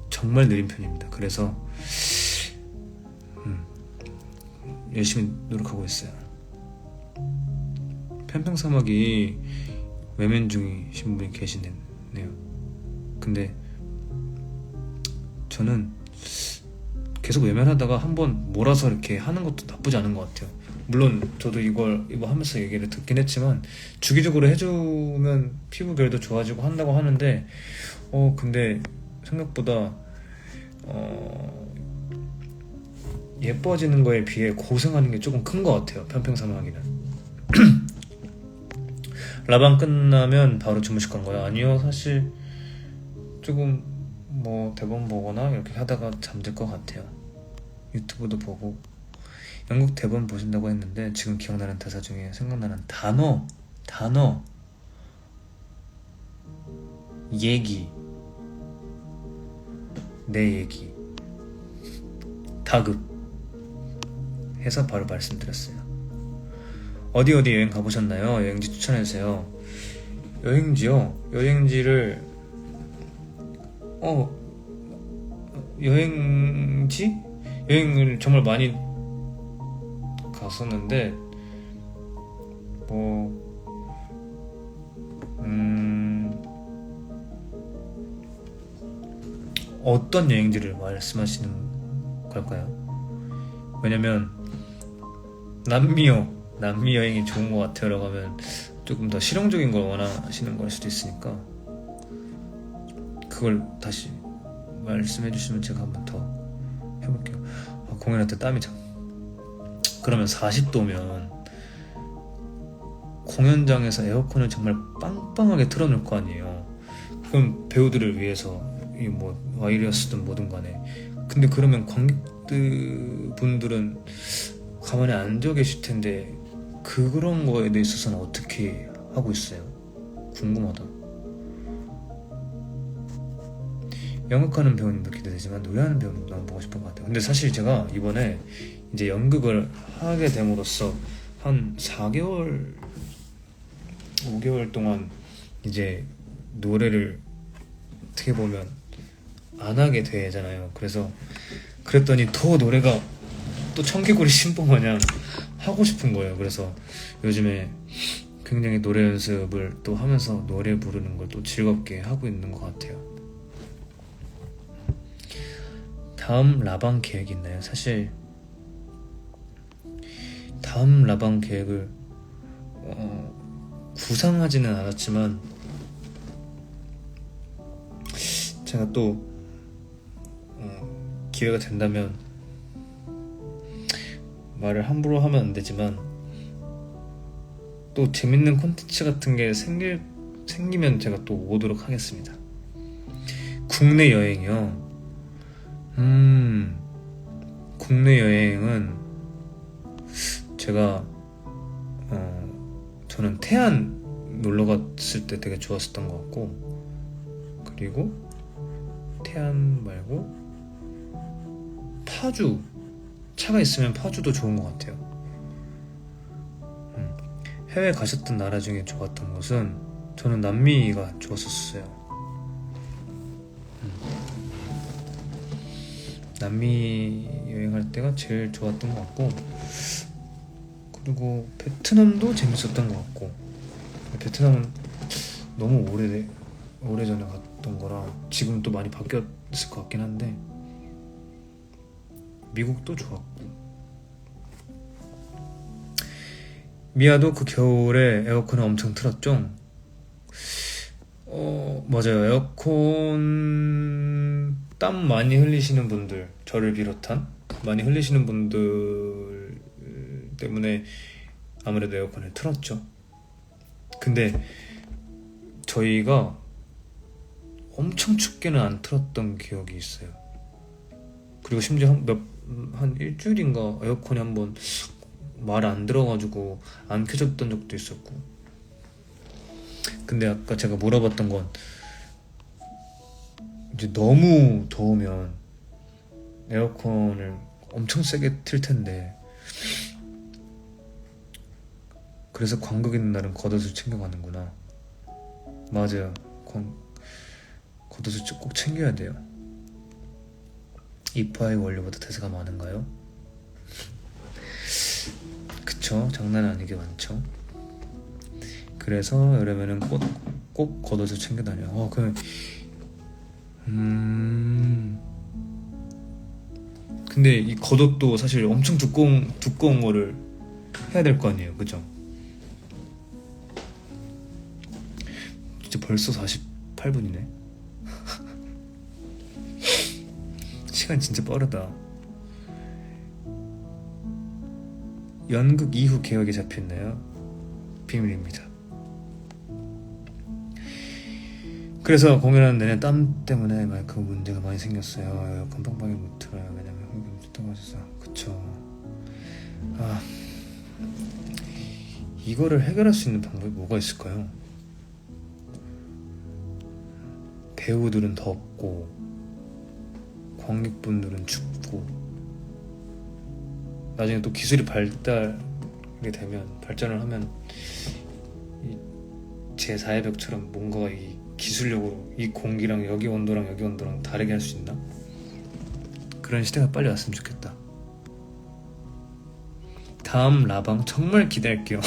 정말 느린 편입니다. 그래서 열심히 노력하고 있어요. 편평사막이 외면 중이신 분이 계시네요. 근데 저는 계속 외면하다가 한번 몰아서 이렇게 하는 것도 나쁘지 않은 것 같아요. 물론 저도 이거 하면서 얘기를 듣긴 했지만 주기적으로 해주면 피부 결도 좋아지고 한다고 하는데 근데 생각보다 예뻐지는 거에 비해 고생하는 게 조금 큰 것 같아요. 편평사막이는. 라방 끝나면 바로 주무실 건가요? 아니요, 사실 조금 뭐 대본 보거나 이렇게 하다가 잠들 것 같아요. 유튜브도 보고. 영국 대본 보신다고 했는데 지금 기억나는 대사 중에 생각나는 단어 얘기, 내 얘기, 다급 해서 바로 말씀드렸어요. 어디 여행 가보셨나요? 여행지 추천해주세요. 여행지요? 여행지를 여행을 정말 많이 갔었는데 어떤 여행지를 말씀하시는 걸까요? 왜냐면 남미 여행이 좋은 것 같아요 라고 하면 조금 더 실용적인 걸 원하시는 걸 수도 있으니까 그걸 다시 말씀해 주시면 제가 한번 더 해볼게요. 공연할 때 땀이 참. 그러면 40도면 공연장에서 에어컨을 정말 빵빵하게 틀어놓을 거 아니에요. 그럼 배우들을 위해서 이 뭐 와이리어스든 뭐든 간에. 근데 그러면 관객들 분들은 가만히 앉아 계실 텐데 그런 거에 있어서는 어떻게 하고 있어요? 궁금하다. 연극하는 배우님도 기대되지만 노래하는 배우님도 너무 보고 싶은 것 같아요. 근데 사실 제가 이번에 이제 연극을 하게 됨으로써 한 4개월 5개월 동안 이제 노래를 어떻게 보면 안 하게 되잖아요. 그랬더니 더 노래가 또 청개구리 신부 마냥 하고 싶은 거예요. 그래서 요즘에 굉장히 노래 연습을 또 하면서 노래 부르는 걸 또 즐겁게 하고 있는 것 같아요. 다음 라방 계획 있나요? 사실 다음 라방 계획을 구상하지는 않았지만 제가 또 기회가 된다면 말을 함부로 하면 안 되지만 또 재밌는 콘텐츠 같은 게 생기면 제가 또 오도록 하겠습니다. 국내 여행이요. 국내 여행은 제가 저는 태안 놀러 갔을 때 되게 좋았었던 것 같고, 그리고 태안 말고 파주, 차가 있으면 파주도 좋은 것 같아요. 해외 가셨던 나라 중에 좋았던 곳은 저는 남미가 좋았었어요. 남미 여행할 때가 제일 좋았던 것 같고, 그리고 베트남도 재밌었던 것 같고. 베트남은 너무 오래전에 갔던 거라 지금 또 많이 바뀌었을 것 같긴 한데, 미국도 좋았고. 미아도 그 겨울에 에어컨을 엄청 틀었죠. 맞아요. 에어컨 땀 많이 흘리시는 분들, 저를 비롯한 많이 흘리시는 분들 때문에 아무래도 에어컨을 틀었죠. 근데 저희가 엄청 춥게는 안 틀었던 기억이 있어요. 그리고 심지어 한 일주일인가 에어컨이 한번 말 안 들어가지고 안 켜졌던 적도 있었고. 근데 아까 제가 물어봤던 건, 이제 너무 더우면 에어컨을 엄청 세게 틀 텐데, 그래서 광극 있는 날은 겉옷을 챙겨가는구나. 맞아요. 겉옷을 꼭 챙겨야 돼요. 이파의 원료보다 대사가 많은가요? 그쵸, 장난 아니게 많죠. 그래서 여름에는 꼭 겉옷을 챙겨 다녀요. 근데 이 겉옷도 사실 엄청 두꺼운 거를 해야 될 거 아니에요, 그죠? 진짜 벌써 48분이네. 시간 진짜 빠르다. 연극 이후 계획이 잡혔나요? 비밀입니다. 그래서 공연하는 내내 땀 때문에 마이크 문제가 많이 생겼어요. 에어컨 빵빵히 못 틀어요. 왜냐면 흙이 뜨거워져서. 그쵸. 이거를 해결할 수 있는 방법이 뭐가 있을까요? 배우들은 덥고 관객분들은 춥고, 나중에 또 기술이 발전을 하면 제4의 벽처럼 뭔가 이 기술력으로 이 공기랑 여기 온도랑 다르게 할 수 있나? 그런 시대가 빨리 왔으면 좋겠다. 다음 라방 정말 기대할게요.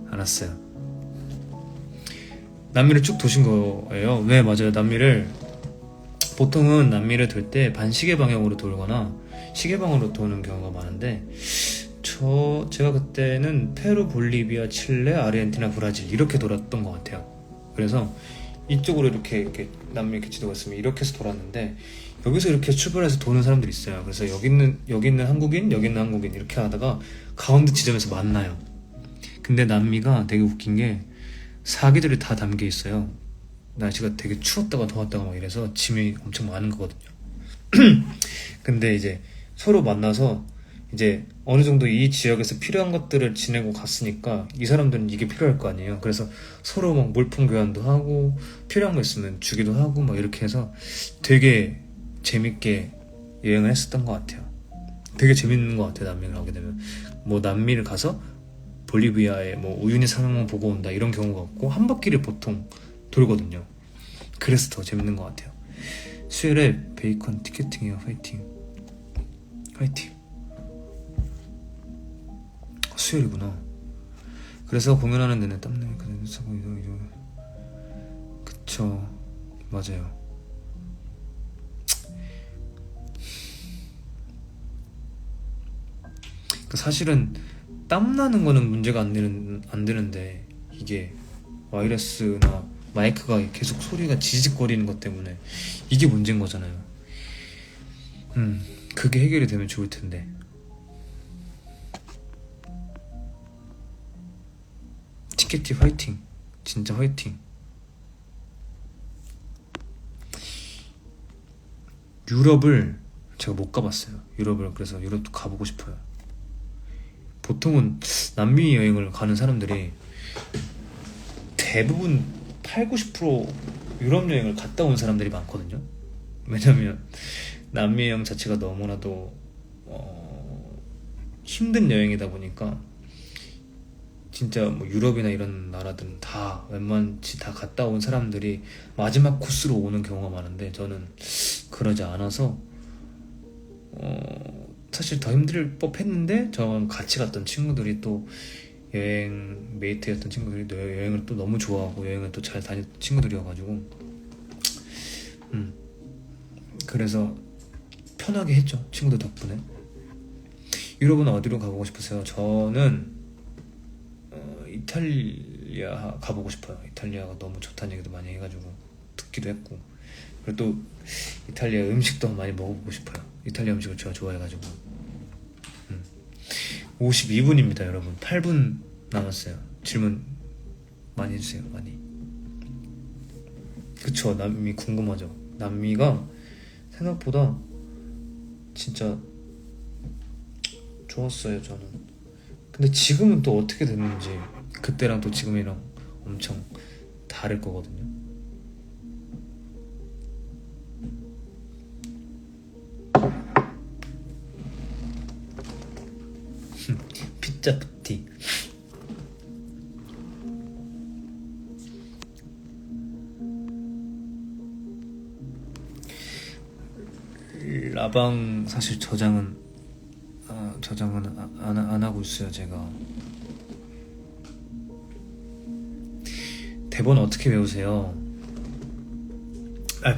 알았어요. 남미를 쭉 도신 거예요? 네, 맞아요. 보통은 남미를 돌 때 반시계 방향으로 돌거나 시계방으로 도는 경우가 많은데, 제가 그때는 페루, 볼리비아, 칠레, 아르헨티나, 브라질 이렇게 돌았던 것 같아요. 그래서 이쪽으로 이렇게 남미 이렇게 지도가 있으면 이렇게 해서 돌았는데, 여기서 이렇게 출발해서 도는 사람들이 있어요. 그래서 여기 있는 한국인, 여기 있는 한국인 이렇게 하다가 가운데 지점에서 만나요. 근데 남미가 되게 웃긴 게 사계절이 다 담겨 있어요. 날씨가 되게 추웠다가 더웠다가 막 이래서 짐이 엄청 많은 거거든요. 근데 이제 서로 만나서 이제 어느 정도 이 지역에서 필요한 것들을 지내고 갔으니까 이 사람들은 이게 필요할 거 아니에요. 그래서 서로 막 물품 교환도 하고 필요한 거 있으면 주기도 하고 막 이렇게 해서 되게 재밌게 여행을 했었던 것 같아요. 되게 재밌는 것 같아요. 남미를 가게 되면 뭐 남미를 가서 볼리비아에 뭐 우유니 산업만 보고 온다 이런 경우가 없고 한 바퀴를 보통 돌거든요. 그래서 더 재밌는 것 같아요. 수요일에 베이컨 티켓팅이요. 화이팅. 수요일이구나. 그래서 공연하는 내내 땀내니까 이동. 그쵸, 맞아요. 사실은 땀나는 거는 문제가 안 되는데 이게 와이어리스나 마이크가 계속 소리가 지직거리는 것 때문에 이게 문제인 거잖아요. 그게 해결이 되면 좋을 텐데. 티켓티 화이팅. 진짜 화이팅. 유럽을 제가 못 가봤어요. 그래서 유럽도 가보고 싶어요. 보통은 남미 여행을 가는 사람들이 대부분 80-90% 유럽 여행을 갔다 온 사람들이 많거든요. 왜냐면 남미 여행 자체가 너무나도 힘든 여행이다 보니까 진짜 뭐 유럽이나 이런 나라들은 다 웬만치 다 갔다 온 사람들이 마지막 코스로 오는 경우가 많은데 저는 그러지 않아서 사실 더 힘들 법했는데 저랑 같이 갔던 친구들이 또 여행 메이트였던 친구들이 또 여행을 또 너무 좋아하고 여행을 또 잘 다녔던 친구들이어가지고 그래서 편하게 했죠. 친구들 덕분에. 유럽은 어디로 가보고 싶으세요? 저는 이탈리아 가보고 싶어요. 이탈리아가 너무 좋다는 얘기도 많이 해가지고 듣기도 했고, 그리고 또 이탈리아 음식도 많이 먹어보고 싶어요. 이탈리아 음식을 제가 좋아해가지고. 52분입니다 여러분. 8분 남았어요. 질문 많이 해주세요. 많이. 그쵸, 남미 궁금하죠. 남미가 생각보다 진짜 좋았어요 저는. 근데 지금은 또 어떻게 됐는지, 그때랑 또 지금이랑 엄청 다를 거거든요. 피자 푸티. 라방 사실 저장은 안 하고 있어요 제가. 대본 어떻게 외우세요?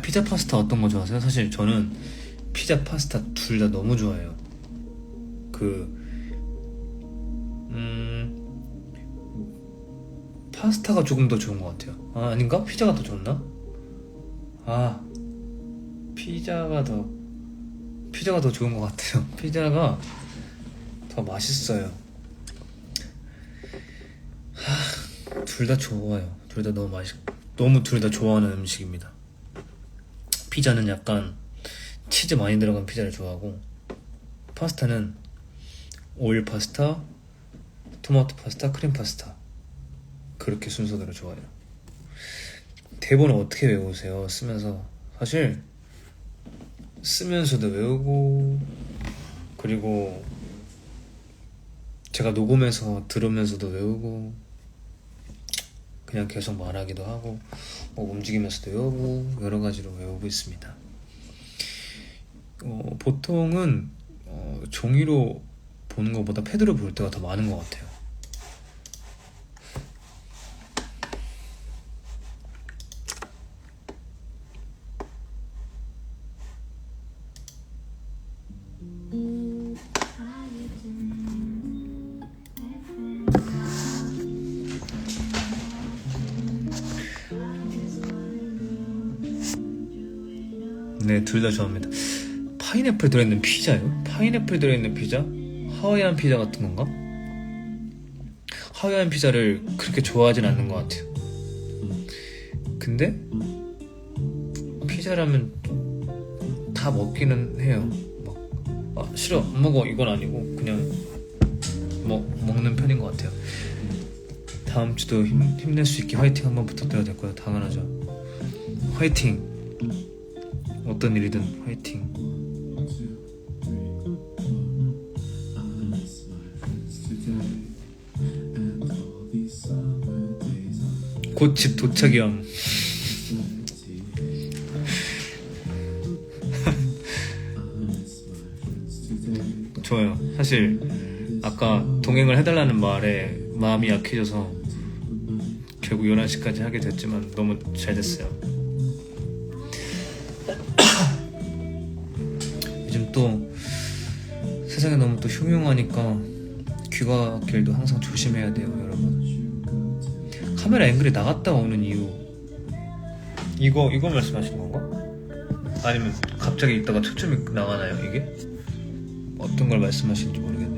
피자 파스타 어떤 거 좋아하세요? 사실 저는 피자 파스타 둘 다 너무 좋아해요. 파스타가 조금 더 좋은 것 같아요. 아닌가? 피자가 더 좋나? 피자가 더 좋은 것 같아요. 피자가 더 맛있어요. 둘 다 좋아요. 둘 다 너무 둘 다 좋아하는 음식입니다. 피자는 약간 치즈 많이 들어간 피자를 좋아하고, 파스타는 오일 파스타, 토마토 파스타, 크림 파스타, 그렇게 순서대로 좋아해요. 대본을 어떻게 외우세요? 쓰면서. 사실 쓰면서도 외우고, 그리고 제가 녹음해서 들으면서도 외우고, 그냥 계속 말하기도 하고, 움직이면서도 외우고, 여러 가지로 외우고 있습니다. 보통은 종이로 보는 것보다 패드로 볼 때가 더 많은 것 같아요. 네, 둘 다 좋아합니다. 파인애플 들어있는 피자요? 파인애플 들어있는 피자? 하와이안 피자 같은 건가? 하와이안 피자를 그렇게 좋아하진 않는 것 같아요. 근데 피자라면 다 먹기는 해요. 싫어, 안 먹어, 이건 아니고 그냥 먹는 편인 것 같아요. 다음 주도 힘낼 수 있게 화이팅 한번 부탁드려도 될까요? 당연하죠. 화이팅! 어떤 일이든 화이팅. 곧 집 도착이염. 좋아요. 사실 아까 동행을 해달라는 말에 마음이 약해져서 결국 11시까지 하게 됐지만 너무 잘 됐어요. 요즘 또 세상이 너무 또 흉흉하니까 귀가길도 항상 조심해야 돼요 여러분. 카메라 앵글이 나갔다 오는 이유, 이거 말씀하신 건가? 아니면 갑자기 있다가 초점이 나가나요 이게? 어떤 걸 말씀하시는지 모르겠네.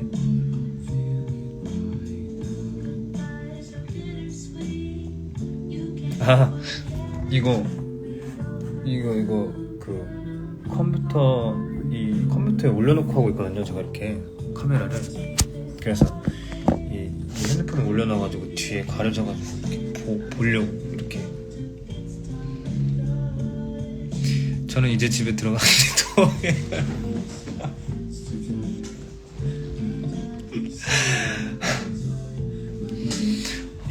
이거 그 컴퓨터에 올려놓고 하고 있거든요 제가 이렇게 카메라를. 그래서 이 핸드폰을 올려놔가지고 뒤에 가려져가지고 이렇게 보려고 이렇게. 저는 이제 집에 들어가는데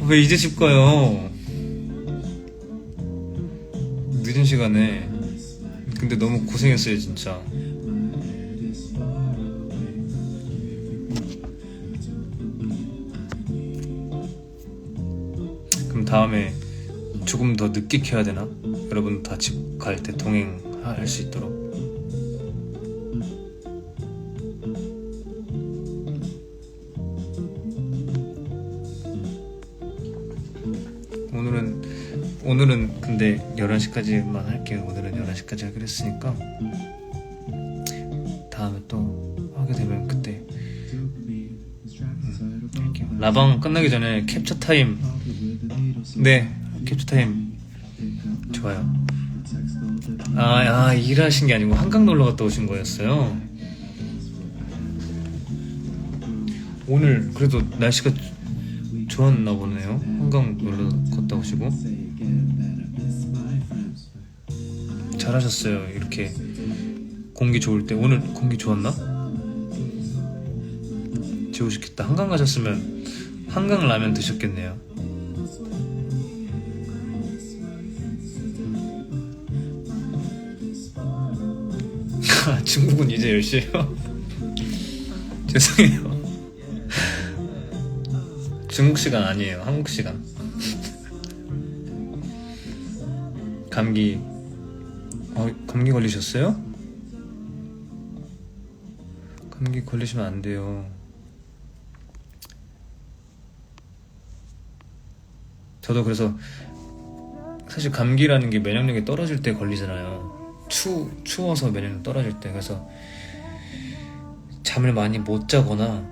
왜 이제 집 가요? 늦은 시간에. 근데 너무 고생했어요 진짜. 그럼 다음에 조금 더 늦게 켜야 되나? 여러분 다 집 갈 때 동행할 수 있도록. 오늘은 근데 11시까지만 할게요. 오늘은 11시까지 하기로 했으니까 다음에 또 하게 되면 그때 할게요. 라방 끝나기 전에 캡처 타임. 네, 캡처 타임 좋아요. 일하신 게 아니고 한강 놀러 갔다 오신 거였어요. 오늘 그래도 날씨가 좋았나 보네요. 한강 놀러 갔다 오시고 잘하셨어요. 이렇게 공기 좋을 때. 오늘 공기 좋았나? 좋으셨겠다. 한강 가셨으면 한강 라면 드셨겠네요. 중국은 이제 10시에요? 죄송해요. 중국 시간 아니에요. 한국 시간. 감기 걸리셨어요? 감기 걸리시면 안 돼요. 저도 그래서 사실 감기라는 게 면역력이 떨어질 때 걸리잖아요. 추워서 면역력 떨어질 때. 그래서 잠을 많이 못 자거나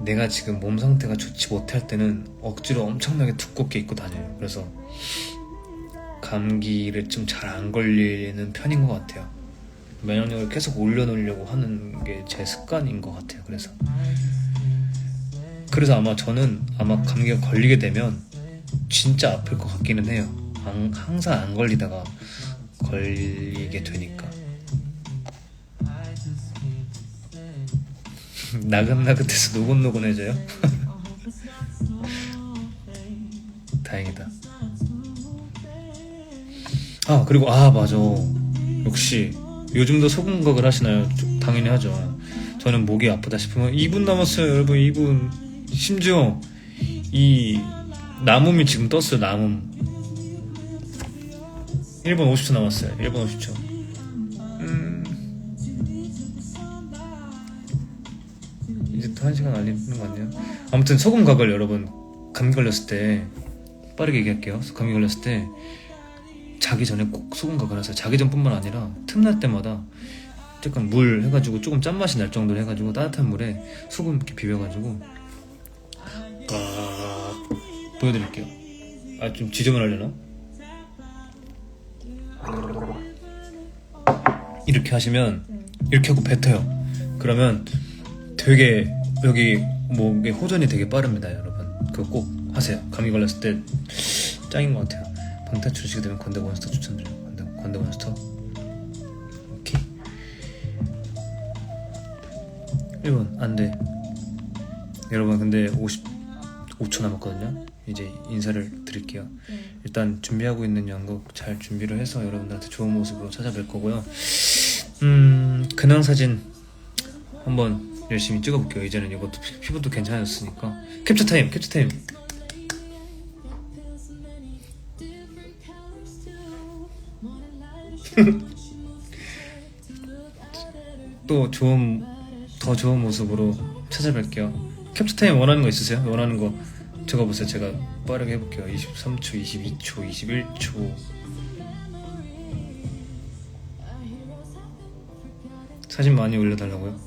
내가 지금 몸 상태가 좋지 못할 때는 억지로 엄청나게 두껍게 입고 다녀요. 그래서 감기를 좀 잘 안 걸리는 편인 것 같아요. 면역력을 계속 올려놓으려고 하는 게 제 습관인 것 같아요. 그래서 아마 저는 감기가 걸리게 되면 진짜 아플 것 같기는 해요. 항상 안 걸리다가 걸리게 되니까. 나긋나긋해서 노곤노곤해져요? 다행이다. 그리고 맞아. 역시 요즘도 소금각을 하시나요? 당연히 하죠. 저는 목이 아프다 싶으면 2분 남았어요 여러분. 2분. 심지어 이 남음이 지금 떴어요. 남음 1분 50초 남았어요. 1분 50초. 이제 또 1시간 알리는 거 아니에요? 아무튼 소금각을 여러분 감기 걸렸을 때, 빠르게 얘기할게요. 감기 걸렸을 때 자기 전에 꼭 소금각을 하세요. 자기 전뿐만 아니라 틈날 때마다 약간 물 해가지고 조금 짠맛이 날 정도로 해가지고 따뜻한 물에 소금 이렇게 비벼가지고 보여드릴게요. 좀 지저분하려나? 이렇게 하시면, 이렇게 하고 뱉어요. 그러면 되게 여기 목에 호전이 되게 빠릅니다 여러분. 그거 꼭 하세요. 감기 걸렸을 때 짱인 것 같아요. 방탈출시게 되면 건대몬스터 추천드려요. 건대몬스터. 오케이. 1분 안돼 여러분. 근데 55초 남았거든요. 이제 인사를 드릴게요. 일단 준비하고 있는 연극 잘 준비를 해서 여러분들한테 좋은 모습으로 찾아뵐 거고요. 근황 사진 한번 열심히 찍어볼게요. 이제는 이것도 피부도 괜찮아졌으니까. 캡처 타임. 또 더 좋은 모습으로 찾아뵐게요. 캡처 타임 원하는 거 있으세요? 원하는 거 적어보세요. 제가 빠르게 해볼게요. 23초, 22초, 21초. 사진 많이 올려달라고요?